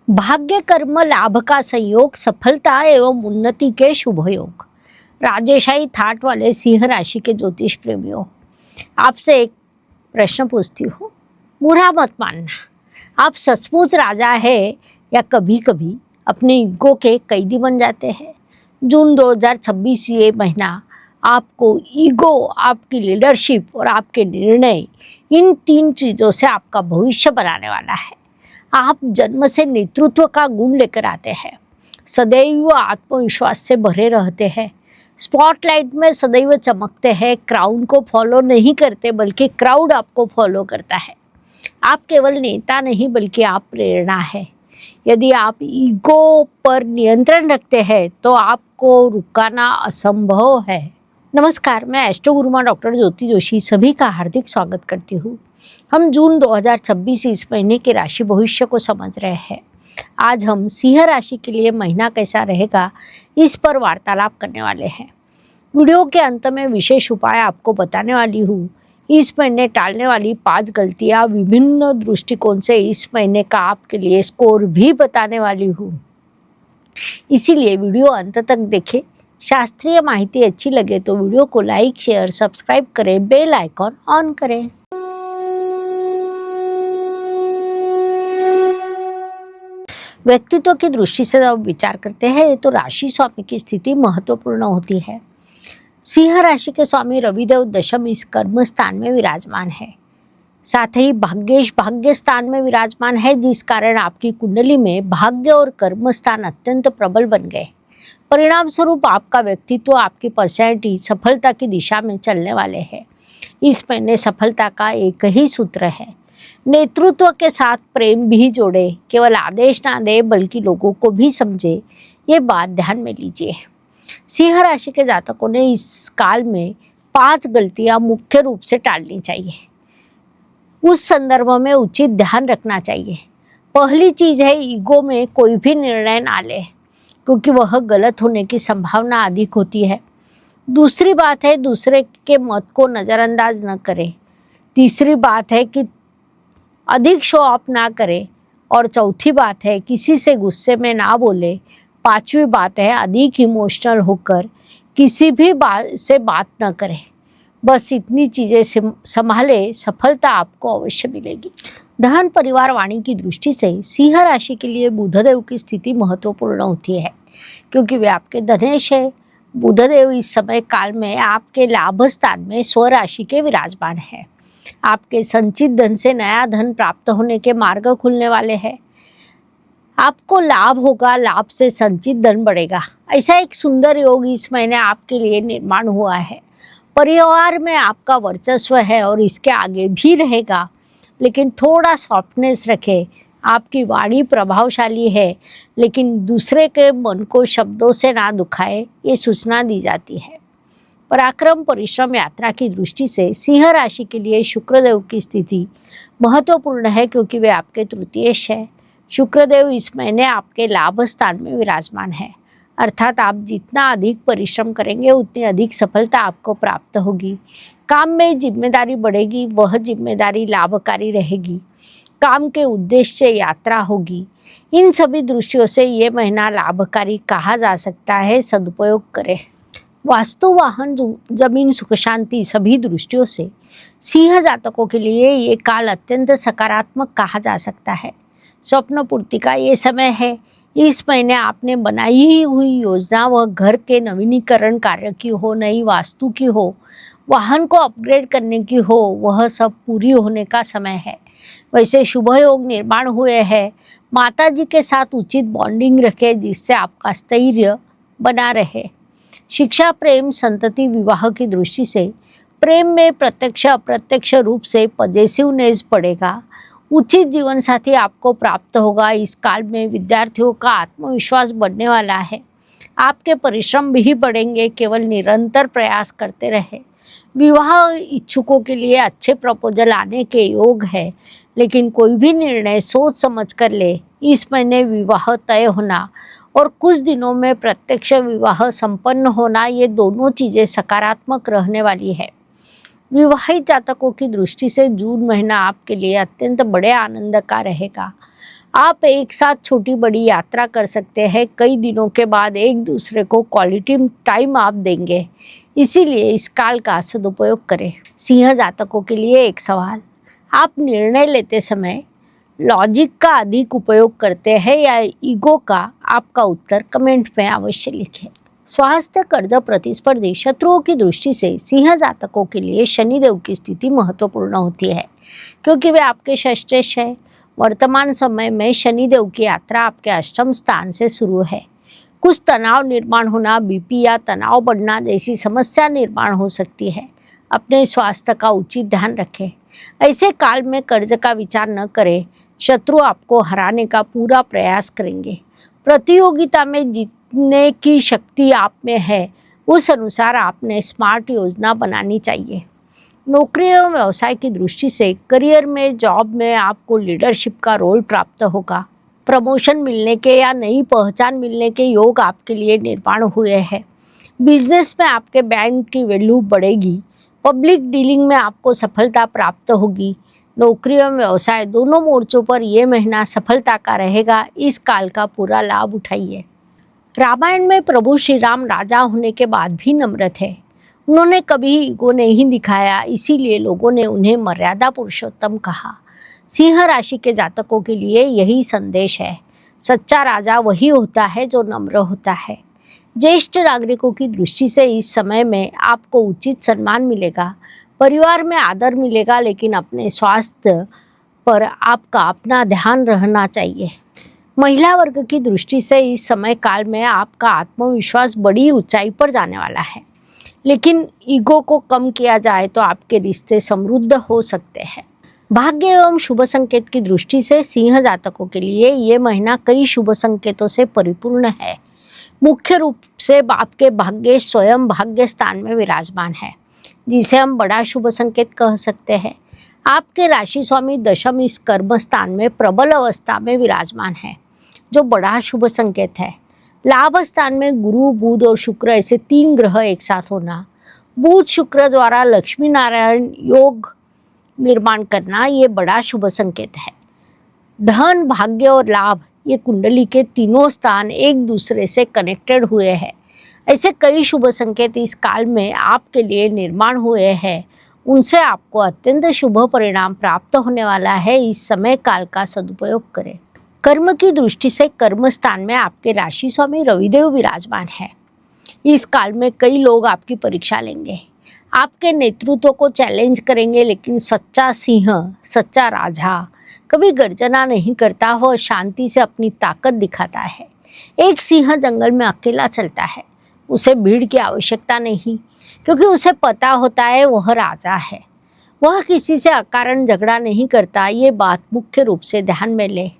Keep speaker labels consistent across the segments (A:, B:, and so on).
A: भाग्य कर्म लाभ का संयोग, सफलता एवं उन्नति के शुभ योग। राजेशाही थाट वाले सिंह राशि के ज्योतिष प्रेमियों, आपसे एक प्रश्न पूछती हूँ, बुरा मत मानना। आप सचमुच राजा है या कभी कभी अपने ईगो के कैदी बन जाते हैं। जून 2026 ये महीना आपको ईगो, आपकी लीडरशिप और आपके निर्णय, इन तीन चीज़ों से आपका भविष्य बनाने वाला है। आप जन्म से नेतृत्व का गुण लेकर आते हैं, सदैव आत्मविश्वास से भरे रहते हैं, स्पॉटलाइट में सदैव चमकते हैं, क्राउन को फॉलो नहीं करते बल्कि क्राउड आपको फॉलो करता है। आप केवल नेता नहीं बल्कि आप प्रेरणा है। यदि आप ईगो पर नियंत्रण रखते हैं तो आपको रुकाना असंभव है। नमस्कार, मैं एस्ट्रो गुरुमा डॉक्टर ज्योति जोशी सभी का हार्दिक स्वागत करती हूँ। हम जून 2026 इस महीने के राशि भविष्य को समझ रहे हैं। आज हम सिंह राशि के लिए महीना कैसा रहेगा इस पर वार्तालाप करने वाले हैं। वीडियो के अंत में विशेष उपाय आपको बताने वाली हूँ। इस महीने टालने वाली 5 गलतियाँ विभिन्न दृष्टिकोण से इस महीने का आपके लिए स्कोर भी बताने वाली हूँ, इसीलिए वीडियो अंत तक देखें। शास्त्रीय माहिती अच्छी लगे तो वीडियो को लाइक, शेयर, सब्सक्राइब करें, बेल आइकॉन ऑन करें। व्यक्तित्व की दृष्टि से जब विचार करते हैं तो राशि स्वामी की स्थिति महत्वपूर्ण होती है। सिंह राशि के स्वामी रविदेव दशम इस कर्म स्थान में विराजमान है, साथ ही भाग्येश भाग्य स्थान में विराजमान है, जिस कारण आपकी कुंडली में भाग्य और कर्म स्थान अत्यंत प्रबल बन गए। परिणाम स्वरूप आपका व्यक्तित्व, आपकी पर्सनैलिटी सफलता की दिशा में चलने वाले हैं। इस महीने सफलता का एक ही सूत्र है, नेतृत्व के साथ प्रेम भी जोड़े, केवल आदेश ना दे बल्कि लोगों को भी समझे। ये बात ध्यान में लीजिए। सिंह राशि के जातकों ने इस काल में 5 गलतियां मुख्य रूप से टालनी चाहिए। उस संदर्भ में उचित ध्यान रखना चाहिए। पहली चीज है, ईगो में कोई भी निर्णय ना ले, क्योंकि वह गलत होने की संभावना अधिक होती है। दूसरी बात है, दूसरे के मत को नज़रअंदाज न करें। तीसरी बात है कि अधिक शो ऑफ ना करें। और चौथी बात है, किसी से गुस्से में ना बोले। पांचवी बात है, अधिक इमोशनल होकर किसी भी बात से बात न करें। बस इतनी चीज़ें संभाले, सफलता आपको अवश्य मिलेगी। धन परिवार वाणी की दृष्टि से सिंह राशि के लिए बुधदेव की स्थिति महत्वपूर्ण होती है, क्योंकि वे आपके धनेश है। बुधदेव इस समय काल में आपके लाभ स्थान में स्वराशि के विराजमान है। आपके संचित धन से नया धन प्राप्त होने के मार्ग खुलने वाले हैं। आपको लाभ होगा, लाभ से संचित धन बढ़ेगा। ऐसा एक सुंदर योग इस महीने आपके लिए निर्माण हुआ है। परिवार में आपका वर्चस्व है और इसके आगे भी रहेगा, लेकिन थोड़ा सॉफ्टनेस रखें। आपकी वाणी प्रभावशाली है, लेकिन दूसरे के मन को शब्दों से ना दुखाए, ये सूचना दी जाती है। पराक्रम, परिश्रम, यात्रा की दृष्टि से सिंह राशि के लिए शुक्रदेव की स्थिति महत्वपूर्ण है, क्योंकि वे आपके तृतीयेश है। शुक्रदेव इस महीने आपके लाभ स्थान में विराजमान है, अर्थात आप जितना अधिक परिश्रम करेंगे उतनी अधिक सफलता आपको प्राप्त होगी। काम में जिम्मेदारी बढ़ेगी, वह जिम्मेदारी लाभकारी रहेगी। काम के उद्देश्य से यात्रा होगी। इन सभी दृष्टियों से ये महीना लाभकारी कहा जा सकता है। सदुपयोग करें। वास्तु, वाहन, जमीन, सुख शांति सभी दृष्टियों से सिंह जातकों के लिए ये काल अत्यंत सकारात्मक कहा जा सकता है। स्वप्न पूर्ति का ये समय है। इस महीने आपने बनाई हुई योजना, वह घर के नवीनीकरण कार्य की हो, नई वास्तु की हो, वाहन को अपग्रेड करने की हो, वह सब पूरी होने का समय है। वैसे शुभ योग निर्माण हुए हैं। माता जी के साथ उचित बॉन्डिंग रखें, जिससे आपका स्थैर्य बना रहे। शिक्षा, प्रेम, संतति, विवाह की दृष्टि से प्रेम में प्रत्यक्ष अप्रत्यक्ष रूप से पॉजिटिवनेस बढ़ेगा। उचित जीवन साथी आपको प्राप्त होगा। इस काल में विद्यार्थियों का आत्मविश्वास बढ़ने वाला है। आपके परिश्रम भी बढ़ेंगे, केवल निरंतर प्रयास करते रहे। विवाह इच्छुकों के लिए अच्छे प्रपोजल आने के योग है, लेकिन कोई भी निर्णय सोच समझ कर ले। इस महीने विवाह तय होना और कुछ दिनों में प्रत्यक्ष विवाह संपन्न होना, ये दोनों चीज़ें सकारात्मक रहने वाली है। विवाहित जातकों की दृष्टि से जून महीना आपके लिए अत्यंत बड़े आनंद का रहेगा। आप एक साथ छोटी बड़ी यात्रा कर सकते हैं। कई दिनों के बाद एक दूसरे को क्वालिटी टाइम आप देंगे, इसीलिए इस काल का सदुपयोग करें। सिंह जातकों के लिए एक सवाल, आप निर्णय लेते समय लॉजिक का अधिक उपयोग करते हैं या ईगो का? आपका उत्तर कमेंट में अवश्य लिखें। स्वास्थ्य, कर्ज, प्रतिस्पर्धी, शत्रुओं की दृष्टि से सिंह जातकों के लिए शनिदेव की स्थिति महत्वपूर्ण होती है, क्योंकि वे आपके षष्ठेश है। वर्तमान समय में शनिदेव की यात्रा आपके अष्टम स्थान से शुरू है। कुछ तनाव निर्माण होना, बीपी या तनाव बढ़ना जैसी समस्या निर्माण हो सकती है। अपने स्वास्थ्य का उचित ध्यान रखें। ऐसे काल में कर्ज का विचार न करें। शत्रु आपको हराने का पूरा प्रयास करेंगे। प्रतियोगिता में जीतने की शक्ति आप में है, उस अनुसार आपने स्मार्ट योजना बनानी चाहिए। नौकरी एवं व्यवसाय की दृष्टि से करियर में, जॉब में आपको लीडरशिप का रोल प्राप्त होगा। प्रमोशन मिलने के या नई पहचान मिलने के योग आपके लिए निर्माण हुए हैं। बिजनेस में आपके ब्रांड की वैल्यू बढ़ेगी। पब्लिक डीलिंग में आपको सफलता प्राप्त होगी। नौकरी एवं व्यवसाय दोनों मोर्चों पर यह महीना सफलता का रहेगा। इस काल का पूरा लाभ उठाइए। रामायण में प्रभु श्री राम राजा होने के बाद भी नम्र थे। उन्होंने कभी ईगो नहीं दिखाया, इसीलिए लोगों ने उन्हें मर्यादा पुरुषोत्तम कहा। सिंह राशि के जातकों के लिए यही संदेश है। सच्चा राजा वही होता है जो नम्र होता है। ज्येष्ठ नागरिकों की दृष्टि से इस समय में आपको उचित सम्मान मिलेगा। परिवार में आदर मिलेगा, लेकिन अपने स्वास्थ्य पर आपका अपना ध्यान रहना चाहिए। महिला वर्ग की दृष्टि से इस समय काल में आपका आत्मविश्वास बड़ी ऊंचाई पर जाने वाला है, लेकिन ईगो को कम किया जाए तो आपके रिश्ते समृद्ध हो सकते हैं। भाग्य एवं शुभ संकेत की दृष्टि से सिंह जातकों के लिए ये महीना कई शुभ संकेतों से परिपूर्ण है। मुख्य रूप से आपके भाग्य स्वयं भाग्य स्थान में विराजमान है, जिसे हम बड़ा शुभ संकेत कह सकते हैं। आपके राशि स्वामी दशम इस कर्म स्थान में प्रबल अवस्था में विराजमान है, जो बड़ा शुभ संकेत है। लाभ स्थान में गुरु, बुध और शुक्र ऐसे 3 ग्रह एक साथ होना, बुध शुक्र द्वारा लक्ष्मी नारायण योग निर्माण करना, ये बड़ा शुभ संकेत है। धन, भाग्य और लाभ, ये कुंडली के तीनों स्थान एक दूसरे से कनेक्टेड हुए हैं। ऐसे कई शुभ संकेत इस काल में आपके लिए निर्माण हुए हैं। उनसे आपको अत्यंत शुभ परिणाम प्राप्त होने वाला है। इस समय काल का सदुपयोग करें। कर्म की दृष्टि से कर्म स्थान में आपके राशि स्वामी रविदेव विराजमान है। इस काल में कई लोग आपकी परीक्षा लेंगे, आपके नेतृत्व को चैलेंज करेंगे, लेकिन सच्चा सिंह, सच्चा राजा कभी गर्जना नहीं करता, वह शांति से अपनी ताकत दिखाता है। एक सिंह जंगल में अकेला चलता है, उसे भीड़ की आवश्यकता नहीं, क्योंकि उसे पता होता है वह राजा है। वह किसी से अकारण झगड़ा नहीं करता। ये बात मुख्य रूप से ध्यान में ले।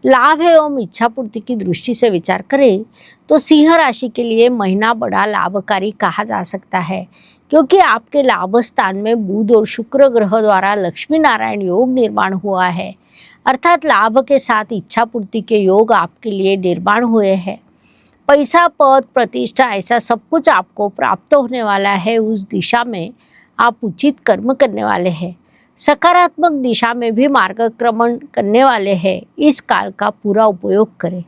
A: लाभ एवं इच्छा पूर्ति की दृष्टि से विचार करें तो सिंह राशि के लिए महीना बड़ा लाभकारी कहा जा सकता है, क्योंकि आपके लाभ स्थान में बुध और शुक्र ग्रह द्वारा लक्ष्मी नारायण योग निर्माण हुआ है, अर्थात लाभ के साथ इच्छा पूर्ति के योग आपके लिए निर्माण हुए हैं। पैसा, पद, प्रतिष्ठा, ऐसा सब कुछ आपको प्राप्त होने वाला है। उस दिशा में आप उचित कर्म करने वाले हैं। सकारात्मक दिशा में भी मार्गक्रमण करने वाले हैं। इस काल का पूरा उपयोग करें।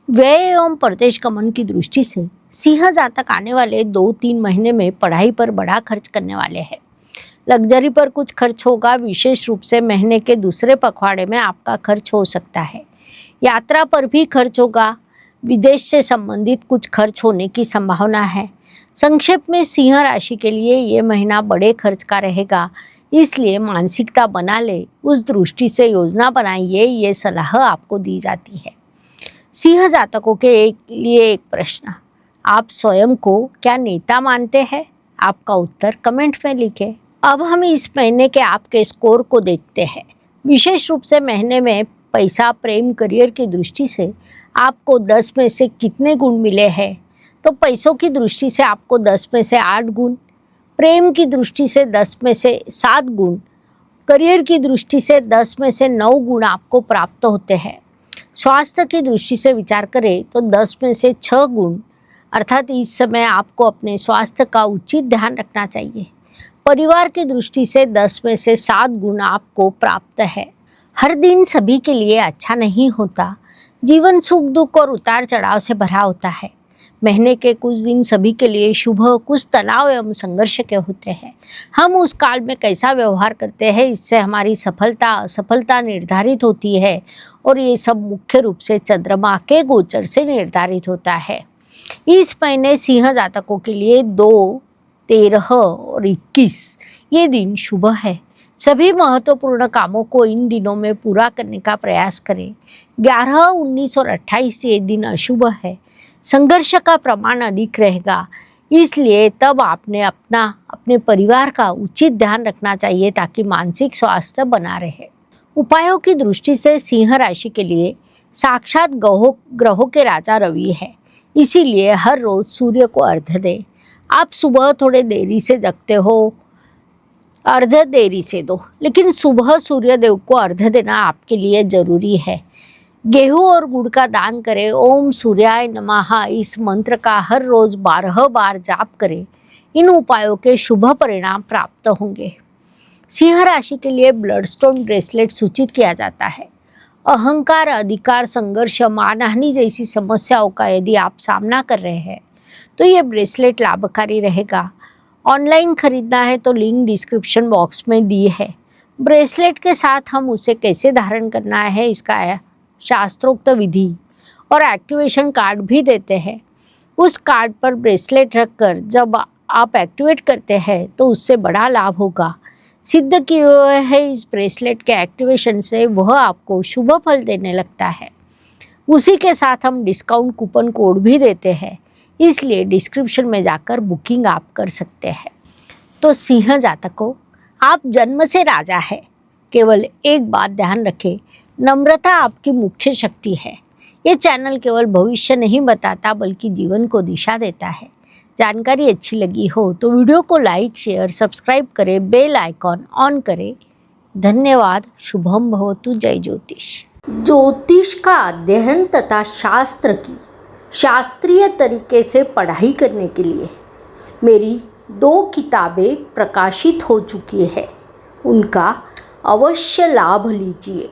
A: व्यय एवं प्रदेश गमन की दृष्टि से सिंह जातक आने वाले 2-3 महीने में पढ़ाई पर बड़ा खर्च करने वाले हैं। लग्जरी पर कुछ खर्च होगा। विशेष रूप से महीने के दूसरे पखवाड़े में आपका खर्च हो सकता है। यात्रा पर भी खर्च होगा। विदेश से संबंधित कुछ खर्च होने की संभावना है। संक्षेप में सिंह राशि के लिए ये महीना बड़े खर्च का रहेगा, इसलिए मानसिकता बना ले, उस दृष्टि से योजना बनाइए, ये सलाह आपको दी जाती है। सिंह जातकों के लिए एक प्रश्न, आप स्वयं को क्या नेता मानते हैं? आपका उत्तर कमेंट में लिखें। अब हम इस महीने के आपके स्कोर को देखते हैं। विशेष रूप से महीने में पैसा, प्रेम, करियर की दृष्टि से आपको 10 में से कितने गुण मिले हैं? तो पैसों की दृष्टि से आपको 10 में से 8 गुण, प्रेम की दृष्टि से 10 में से 7 गुण, करियर की दृष्टि से 10 में से 9 गुण आपको प्राप्त होते हैं। स्वास्थ्य की दृष्टि से विचार करें तो 10 में से 6 गुण, अर्थात इस समय आपको अपने स्वास्थ्य का उचित ध्यान रखना चाहिए। परिवार की दृष्टि से 10 में से 7 गुण आपको प्राप्त है। हर दिन सभी के लिए अच्छा नहीं होता। जीवन सुख दुख और उतार चढ़ाव से भरा होता है। महीने के कुछ दिन सभी के लिए शुभ, कुछ तनाव एवं संघर्ष के होते हैं। हम उस काल में कैसा व्यवहार करते हैं, इससे हमारी सफलता असफलता निर्धारित होती है और ये सब मुख्य रूप से चंद्रमा के गोचर से निर्धारित होता है। इस महीने सिंह जातकों के लिए 2, 13 और 21 ये दिन शुभ है। सभी महत्वपूर्ण कामों को इन दिनों में पूरा करने का प्रयास करें। 11, 19 और 28 ये दिन अशुभ है। संघर्ष का प्रमाण अधिक रहेगा, इसलिए तब आपने अपने परिवार का उचित ध्यान रखना चाहिए ताकि मानसिक स्वास्थ्य बना रहे। उपायों की दृष्टि से सिंह राशि के लिए साक्षात ग्रहों के राजा रवि है, इसीलिए हर रोज सूर्य को अर्घ्य दें। आप सुबह थोड़े देरी से जगते हो, अर्घ्य देरी से दो, लेकिन सुबह सूर्य देव को अर्घ्य देना आपके लिए जरूरी है। गेहूं और गुड़ का दान करें। ओम सूर्याय नमः इस मंत्र का हर रोज 12 बार जाप करें। इन उपायों के शुभ परिणाम प्राप्त होंगे। सिंह राशि के लिए ब्लड स्टोन ब्रेसलेट सूचित किया जाता है। अहंकार, अधिकार, संघर्ष, मानहानि जैसी समस्याओं का यदि आप सामना कर रहे हैं तो ये ब्रेसलेट लाभकारी रहेगा। ऑनलाइन खरीदना है तो लिंक डिस्क्रिप्शन बॉक्स में दी है। ब्रेसलेट के साथ हम उसे कैसे धारण करना है, इसका शास्त्रोक्त विधि और एक्टिवेशन कार्ड भी देते हैं। उस कार्ड पर ब्रेसलेट रखकर जब आप एक्टिवेट करते हैं तो उससे बड़ा लाभ होगा। सिद्ध किए हुए है इस ब्रेसलेट के एक्टिवेशन से वह आपको शुभ फल देने लगता है। उसी के साथ हम डिस्काउंट कूपन कोड भी देते हैं, इसलिए डिस्क्रिप्शन में जाकर बुकिंग आप कर सकते हैं। तो सिंह जातकों, आप जन्म से राजा है। केवल एक बात ध्यान रखें, नम्रता आपकी मुख्य शक्ति है। ये चैनल केवल भविष्य नहीं बताता बल्कि जीवन को दिशा देता है। जानकारी अच्छी लगी हो तो वीडियो को लाइक, शेयर, सब्सक्राइब करें, बेल आइकॉन ऑन करें। धन्यवाद। शुभम भवतु। जय ज्योतिष। ज्योतिष का अध्ययन तथा शास्त्र की शास्त्रीय तरीके से पढ़ाई करने के लिए मेरी 2 किताबें प्रकाशित हो चुकी है, उनका अवश्य लाभ लीजिए।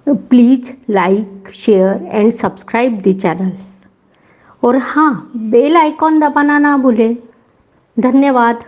A: Please like, share and subscribe the channel और हाँ, बेल आइकॉन दबाना ना भूलें। धन्यवाद।